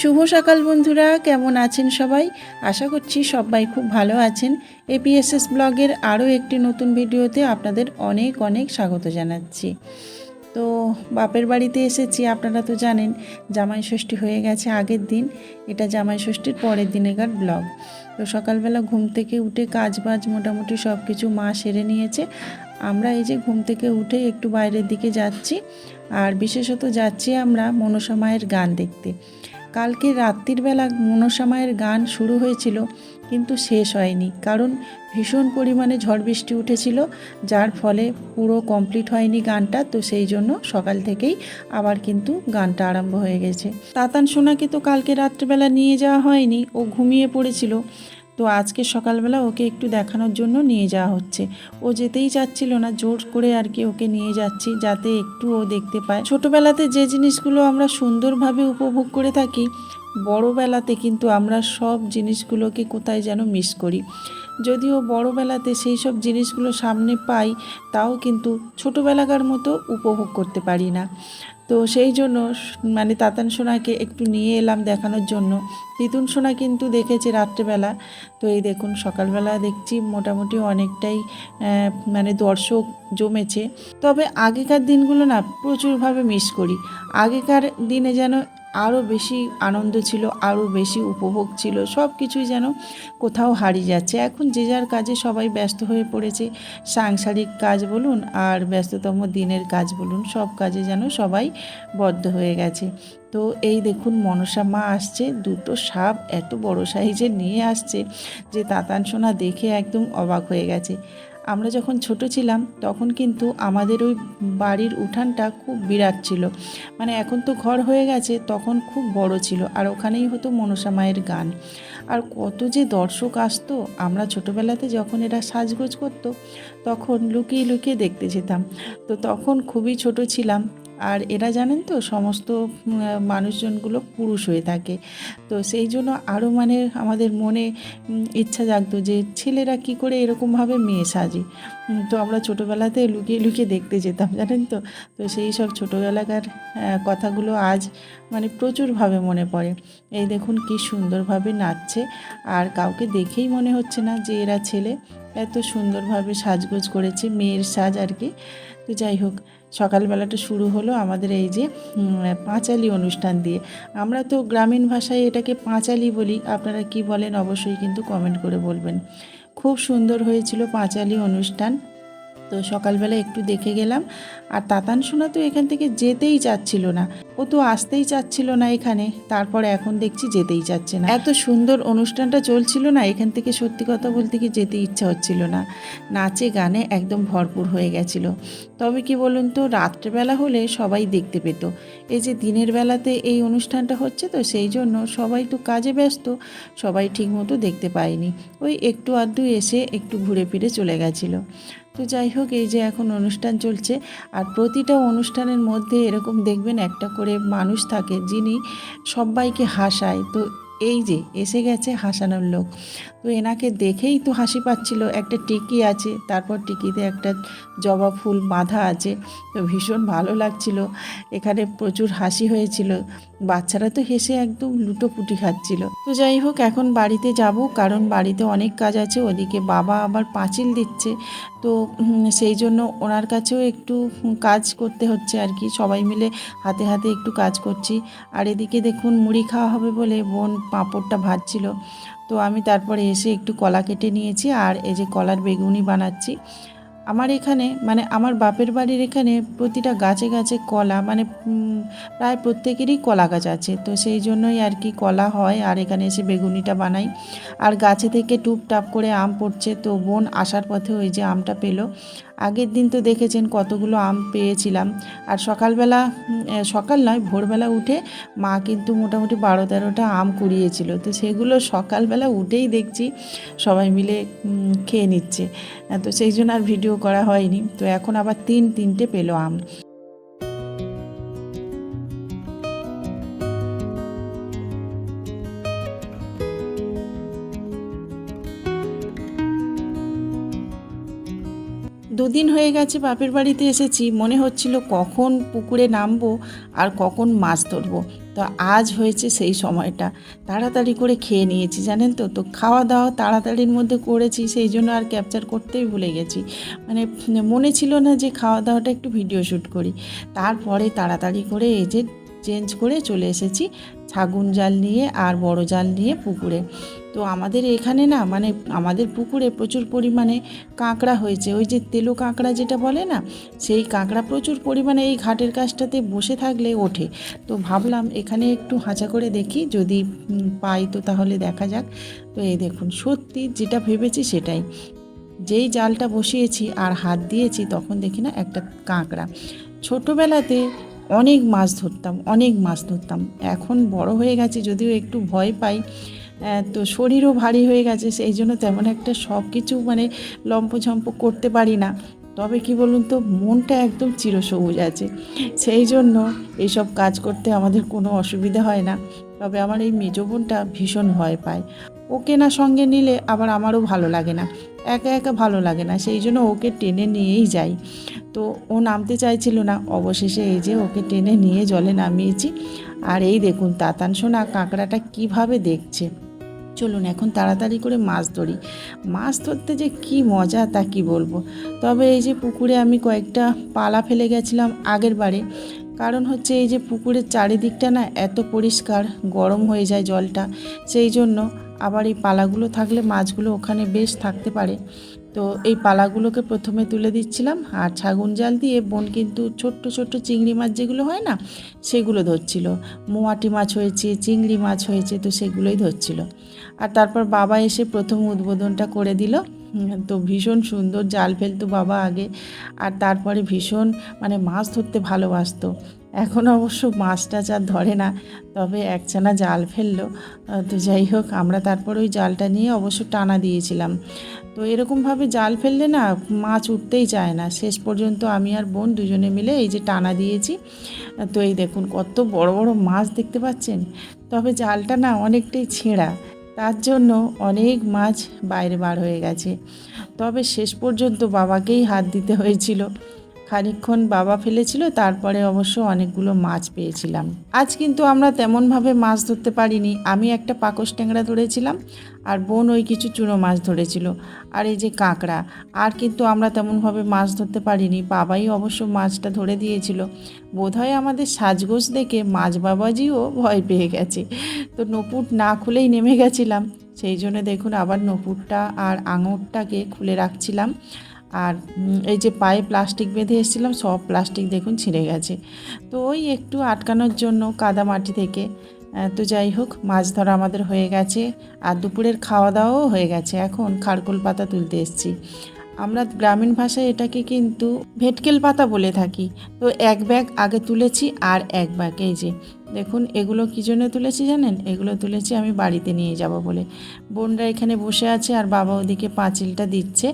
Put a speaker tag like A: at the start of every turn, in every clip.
A: শুভ সকাল বন্ধুরা, কেমন আছেন সবাই? আশা করছি সবাই খুব ভালো আছেন। এপিএসএস ব্লগের আরও একটি নতুন ভিডিওতে আপনাদের অনেক অনেক স্বাগত জানাচ্ছি। তো বাপের বাড়িতে এসেছি, আপনারা তো জানেন জামাই ষষ্ঠী হয়ে গেছে আগের দিন। এটা জামাই ষষ্ঠীর পরের দিনেকার ব্লগ। তো সকালবেলা ঘুম থেকে উঠে কাজবাজ মোটামুটি সব কিছু মা সেরে নিয়েছে। আমরা এই যে ঘুম থেকে উঠে একটু বাইরের দিকে যাচ্ছি, আর বিশেষত যাচ্ছি আমরা মনসা মায়ের গান দেখতে। কালকে রাত্রির বেলা মনসা মায়ের গান শুরু হয়েছিল, কিন্তু শেষ হয়নি, কারণ ভীষণ পরিমাণে ঝড় বৃষ্টি উঠেছিল, যার ফলে পুরো কমপ্লিট হয়নি গানটা। তো সেই জন্য সকাল থেকেই আবার কিন্তু গানটা আরম্ভ হয়ে গেছে। তাতান সোনাকে তো কালকে রাত্রিবেলা নিয়ে যাওয়া হয়নি, ও ঘুমিয়ে পড়েছিল। তো আজকে সকালবেলা ওকে একটু দেখানোর জন্য নিয়ে যাওয়া হচ্ছে। ও যেতেই চাচ্ছিল না, জোর করে আর কি ওকে নিয়ে যাচ্ছি, যাতে একটু ও দেখতে পায়। ছোটোবেলাতে যে জিনিসগুলো আমরা সুন্দরভাবে উপভোগ করে থাকি, বড়োবেলাতে কিন্তু আমরা সব জিনিসগুলোকে কোথায় যেন মিস করি। যদিও বড়োবেলাতে সেই সব জিনিসগুলো সামনে পাই, তাও কিন্তু ছোটোবেলাকার মতো উপভোগ করতে পারি না। তো সেই জন্য মানে তাতান সোনাকে একটু নিয়ে এলাম দেখানোর জন্য। তিতুন সোনা কিন্তু দেখেছে রাত্রেবেলা। তো এই দেখুন সকালবেলা দেখছি মোটামুটি অনেকটাই মানে দর্শক জমেছে। তবে আগেকার দিনগুলো না প্রচুরভাবে মিস করি। আগেকার দিনে যেন আরও বেশি আনন্দ ছিল, আরও বেশি উপভোগ ছিল, সব কিছুই যেন কোথাও হারিয়ে যাচ্ছে। এখন যে যার কাজে সবাই ব্যস্ত হয়ে পড়েছে, সাংসারিক কাজ বলুন আর ব্যস্ততম দিনের কাজ বলুন, সব কাজে যেন সবাই বদ্ধ হয়ে গেছে। তো এই দেখুন মনসা মা আসছে, দুটো সাপ এত বড় সাইজের নিয়ে আসছে যে তাতান সোনা দেখে একদম অবাক হয়ে গেছে। আমরা যখন ছোট ছিলাম তখন কিন্তু আমাদের ওই বাড়ির উঠানটা খুব বিরাট ছিল, মানে এখন তো ঘর হয়ে গেছে, তখন খুব বড় ছিল, আর ওখানেই হতো মনসা মায়ের গান। আর কত যে দর্শক আসতো, আমরা ছোটোবেলাতে যখন এরা সাজগোজ করতো তখন লুকিয়ে লুকিয়ে দেখতে যেতাম। তো তখন খুবই ছোট ছিলাম, আর এরা জানেন তো সমস্ত মানুষজনগুলো পুরুষ হয়ে থাকে। তো সেই জন্য আরও মানে আমাদের মনে ইচ্ছা জাগতো যে ছেলেরা কি করে এরকমভাবে মেয়ে সাজে। তো আমরা ছোটোবেলাতে লুকিয়ে লুকিয়ে দেখতে যেতাম, জানেন তো। তো সেই সব ছোটোবেলাকার কথাগুলো আজ মানে প্রচুরভাবে মনে পড়ে। এই দেখুন কি সুন্দরভাবে নাচছে, আর কাউকে দেখেই মনে হচ্ছে না যে এরা ছেলে। এত সুন্দরভাবে সাজগোজ করেছে, মেয়ের সাজ আর কি। তো যাই হোক, সকালবেলাটা শুরু হলো আমাদের এই যে পাঁচালি অনুষ্ঠান দিয়ে। আমরা তো গ্রামীণ ভাষায় এটাকে পাঁচালি বলি, আপনারা কি বলেন অবশ্যই কিন্তু কমেন্ট করে বলবেন। খুব সুন্দর হয়েছিল পাঁচালি অনুষ্ঠান। তো সকালবেলা একটু দেখে গেলাম। আর তাতান সোনা তো এখান থেকে যেতেই চাচ্ছিল না, ও তো আসতেই চাচ্ছিল না এখানে, তারপরে এখন দেখছি যেতেই চাচ্ছে না। এত সুন্দর অনুষ্ঠানটা চলছিল না, এখান থেকে সত্যি কথা বলতে কি যেতে ইচ্ছা হচ্ছিল না। নাচে গানে একদম ভরপুর হয়ে গেছিল। তবে কি বলুন তো, রাত্রেবেলা হলে সবাই দেখতে পেত। এই যে দিনের বেলাতে এই অনুষ্ঠানটা হচ্ছে, তো সেই জন্য সবাই তো কাজে ব্যস্ত, সবাই ঠিকমতো দেখতে পায়নি। ওই একটু আধটু এসে একটু ঘুরে ফিরে চলে গেছিলো। তো যাই হোক, এই যে এখন অনুষ্ঠান চলছে, আর প্রতিটা অনুষ্ঠানের মধ্যে এরকম দেখবেন একটা করে মানুষ থাকে যিনি সবাইকে হাসায়। তো এই যে এসে গেছে হাসানোর লোক। তো এনাকে দেখেই তো হাসি পাচ্ছিল। একটা টিকি আছে, তারপর টিকিতে একটা জবা ফুল বাঁধা আছে। তো ভীষণ ভালো লাগছিল, এখানে প্রচুর হাসি হয়েছিল, বাচ্চারা তো হেসে একদম লুটোপুটি খাচ্ছিল। তো যাই হোক, এখন বাড়িতে যাব, কারণ বাড়িতে অনেক কাজ আছে। ওদিকে বাবা আবার পাঁচিল দিচ্ছে, তো সেই জন্য ওনার কাছেও একটু কাজ করতে হচ্ছে আর কি। সবাই মিলে হাতে হাতে একটু কাজ করছি। আর এদিকে দেখুন মুড়ি খাওয়া হবে বলে বোন পাঁপড়টা ভাজছিল। তো আমি তারপরে এসে একটু কলা কেটে নিয়েছি, আর এই যে কলার বেগুনি বানাচ্ছি। আমার এখানে মানে আমার বাপের বাড়ির এখানে প্রতিটা গাছে গাছে কলা, মানে প্রায় প্রত্যেকেরই কলা গাছ আছে। তো সেই জন্যই আর কি কলা হয়, আর এখানে এসে বেগুনিটা বানাই। আর গাছে থেকে টুপটাপ করে আম পড়ছে, তো বোন আসার পথে ওই যে আমটা পেলো। আগের দিন তো দেখেছেন কতগুলো আম পেয়েছিলাম। আর সকালবেলা, সকাল নয় ভোরবেলা উঠে মা কিন্তু মোটামুটি 12-13টা আম কুড়িয়েছিল। তো সেগুলো সকালবেলা উঠেই দেখছি সবাই মিলে খেয়ে নিচ্ছে। তো সেই জন্য আর ভিডিও করা হয়নি। তো এখন আবার তিনটে পেলো আম। দুদিন হয়ে গেছে বাপের বাড়িতে এসেছি, মনে হচ্ছিল কখন পুকুরে নামবো আর কখন মাছ ধরবো। তো আজ হয়েছে সেই সময়টা, তাড়াতাড়ি করে খেয়ে নিয়েছি জানেন তো। তো খাওয়া দাওয়া তাড়াতাড়ির মধ্যে করেছি, সেই জন্য আর ক্যাপচার করতেই ভুলে গেছি। মানে মনে ছিল না যে খাওয়া দাওয়াটা একটু ভিডিও শ্যুট করি। তারপরে তাড়াতাড়ি করে এই যে চেঞ্জ করে চলে এসেছি ছাগুন জাল নিয়ে আর বড় জাল নিয়ে পুকুরে। তো আমাদের এখানে না, মানে আমাদের পুকুরে প্রচুর পরিমাণে কাঁকড়া হয়েছে, ওই যে তেলো কাঁকড়া যেটা বলে না, সেই কাঁকড়া প্রচুর পরিমাণে এই ঘাটের কাছটাতে বসে থাকলে ওঠে। তো ভাবলাম এখানে একটু হাঁচা করে দেখি, যদি পাই তো তাহলে দেখা যাক। তো এই দেখুন, সত্যি যেটা ভেবেছি সেটাই। যেই জালটা বসিয়েছি আর হাত দিয়েছি, তখন দেখি না একটা কাঁকড়া। ছোটোবেলাতে অনেক মাছ ধরতাম, অনেক মাছ ধরতাম। এখন বড় হয়ে গেছে, যদিও একটু ভয় পাই, তো শরীরও ভারী হয়ে গেছে, সেই জন্য তেমন একটা সব কিছু মানে লম্পঝম্প করতে পারি না। তবে কি বলুন তো, মনটা একদম চিরসবুজ আছে, সেই জন্য এইসব কাজ করতে আমাদের কোনো অসুবিধা হয় না। তবে আমার এই মেজ বোনটা ভীষণ ভয় পায়, ওকে না সঙ্গে নিলে আবার আমারও ভালো লাগে না, একা একা ভালো লাগে না, সেই জন্য ওকে টেনে নিয়েই যাই। তো ও নামতে চাইছিল না, অবশেষে এই যে ওকে টেনে নিয়ে জলে নামিয়েছি। আর এই দেখুন তাতান সোনা কাঁকড়াটা কিভাবে দেখছে। চলুন এখন তাড়াতাড়ি করে মাছ ধরি। মাছ ধরতে যে কি মজা তা কি বলবো। তবে এই যে পুকুরে আমি কয়েকটা পালা ফেলে গেছিলাম আগের বারে, কারণ হচ্ছে এই যে পুকুরের চারিদিকটা না এত পরিষ্কার, গরম হয়ে যায় জলটা, সেই জন্য আবার এই পালাগুলো থাকলে মাছগুলো ওখানে বেশ থাকতে পারে। তো এই পালাগুলোকে প্রথমে তুলে দিচ্ছিলাম, আর ছাগুন জাল দিয়ে বোন কিন্তু ছোট্ট ছোট্ট চিংড়ি মাছ যেগুলো হয় না, সেগুলো ধরছিল। মোয়াটি মাছ হয়েছে, চিংড়ি মাছ হয়েছে, তো সেগুলোই ধরছিল। আর তারপর বাবা এসে প্রথম উদ্বোধনটা করে দিল। তো ভীষণ সুন্দর জাল ফেলতো বাবা আগে, আর তারপরে ভীষণ মানে মাছ ধরতে ভালোবাসতো। এখন অবশ্য মাছ টাছ আর ধরে না, তবে একচানা জাল ফেললো। তো যাই হোক, আমরা তারপর ওই জালটা নিয়ে অবশ্য টানা দিয়েছিলাম। তো এরকমভাবে জাল ফেললে না মাছ উঠতেই চায় না, শেষ পর্যন্ত আমি আর বোন দুজনে মিলে এই যে টানা দিয়েছি। তো এই দেখুন কত বড় বড় মাছ দেখতে পাচ্ছেন। তবে জালটা না অনেকটাই ছেঁড়া, তার জন্য অনেক মাছ বাইরে বার হয়ে গেছে। তবে শেষ পর্যন্ত বাবাকেই হাত দিতে হয়েছিল, খানিকক্ষণ বাবা ফেলেছিল, তারপরে অবশ্য অনেকগুলো মাছ পেয়েছিলাম। আজ কিন্তু আমরা তেমনভাবে মাছ ধরতে পারিনি, আমি একটা পাকস ট্যাংরা ধরেছিলাম, আর বোন ওই কিছু চুনো মাছ ধরেছিল, আর এই যে কাঁকড়া। আর কিন্তু আমরা তেমনভাবে মাছ ধরতে পারিনি, বাবাই অবশ্য মাছটা ধরে দিয়েছিল। বোধহয় আমাদের সাজগোজ দেখে মাছ বাবাজিও ভয় পেয়ে গেছে, তো নপুট না খুলেই নেমে গেছিলাম। সেই জন্য দেখুন আবার নপুরটা আর আঙুরটাকে খুলে রাখছিলাম। আর এই যে পায়ে প্লাস্টিক বেঁধে এসেছিলাম, সব প্লাস্টিক দেখুন ছিঁড়ে গেছে, তো ওই একটু আটকানোর জন্য কাদা মাটি থেকে। তো যাই হোক, মাছ ধরা আমাদের হয়ে গেছে, আর দুপুরের খাওয়া দাওয়াও হয়ে গেছে। এখন খারকোল পাতা তুলতে এসেছি, আমরা গ্রামীণ ভাষায় এটাকে কিন্তু ভেটকেল পাতা বলে থাকি। তো এক ব্যাগ আগে তুলেছি, আর এক ব্যাগ এই যে দেখুন, এগুলো কী জন্য তুলেছি জানেন? এগুলো তুলেছি আমি বাড়িতে নিয়ে যাব বলে। বোনরা এখানে বসে আছে, আর বাবা ওদিকে পাঁচিলটা দিচ্ছে,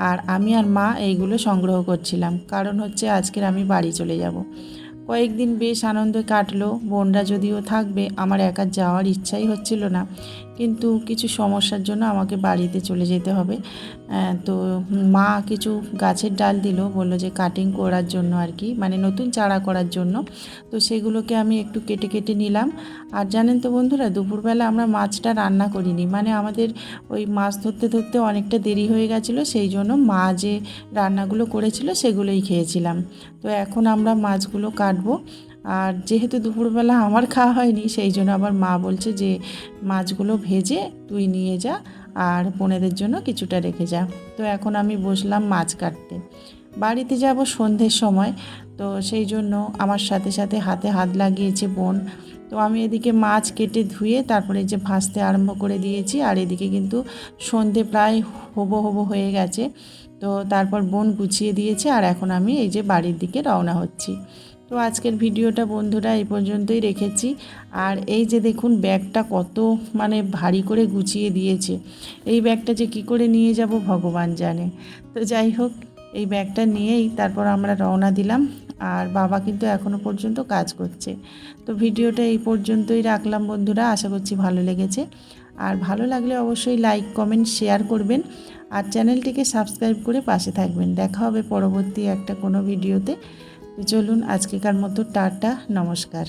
A: আর আমি আর মা এইগুলো সংগ্রহ করছিলাম, কারণ হচ্ছে আজকের আমি বাড়ি চলে যাব। কয়েকদিন বেশ আনন্দে কাটলো, বোনরা যদিও থাকবে, আমার একা যাওয়ার ইচ্ছাই হচ্ছিল না, কিন্তু কিছু সমস্যার জন্য আমাকে বাড়িতে চলে যেতে হবে। তো মা কিছু গাছের ডাল দিল, বললো যে কাটিং করার জন্য আর কি, মানে নতুন চারা করার জন্য। তো সেগুলোকে আমি একটু কেটে কেটে নিলাম। আর জানেন তো বন্ধুরা, দুপুরবেলা আমরা মাছটা রান্না করিনি, মানে আমাদের ওই মাছ ধরতে ধরতে অনেকটা দেরি হয়ে গেছিলো, সেই জন্য মা যে রান্নাগুলো করেছিল সেগুলোই খেয়েছিলাম। তো এখন আমরা মাছগুলো কাটবো, আর যেহেতু দুপুরবেলা আমার খাওয়া হয়নি, সেই জন্য আবার মা বলছে যে মাছগুলো ভেজে তুই নিয়ে যা, আর বোনেদের জন্য কিছুটা রেখে যা। তো এখন আমি বসলাম মাছ কাটতে, বাড়িতে যাব সন্ধ্যের সময়, তো সেই জন্য আমার সাথে সাথে হাতে হাত লাগিয়েছে বোন। তো আমি এদিকে মাছ কেটে ধুয়ে তারপরে যে ভাজতে আরম্ভ করে দিয়েছি, আর এদিকে কিন্তু সন্ধে প্রায় হবো হবো হয়ে গেছে। তো তারপর বোন গুছিয়ে দিয়েছে, আর এখন আমি এই যে বাড়ির দিকে রওনা হচ্ছি। তো আজকের ভিডিওটা বন্ধুরা এই পর্যন্তই রেখেছি। আর এই যে দেখুন ব্যাগটা কত মানে ভারী করে গুছিয়ে দিয়েছে, এই ব্যাগটা যে কি করে নিয়ে যাব ভগবান জানে। তো যাই হোক, এই ব্যাগটা নিয়েই তারপর আমরা রওনা দিলাম, আর বাবা কিন্তু এখনও পর্যন্ত কাজ করছে। তো ভিডিওটা এই পর্যন্তই রাখলাম বন্ধুরা, আশা করছি ভালো লেগেছে। আর ভালো লাগলে অবশ্যই লাইক কমেন্ট শেয়ার করবেন, আর চ্যানেলটিকে সাবস্ক্রাইব করে পাশে থাকবেন। দেখা হবে পরবর্তী একটা কোনো ভিডিওতে। তো চলুন আজকেকার মতো টাটা, নমস্কার।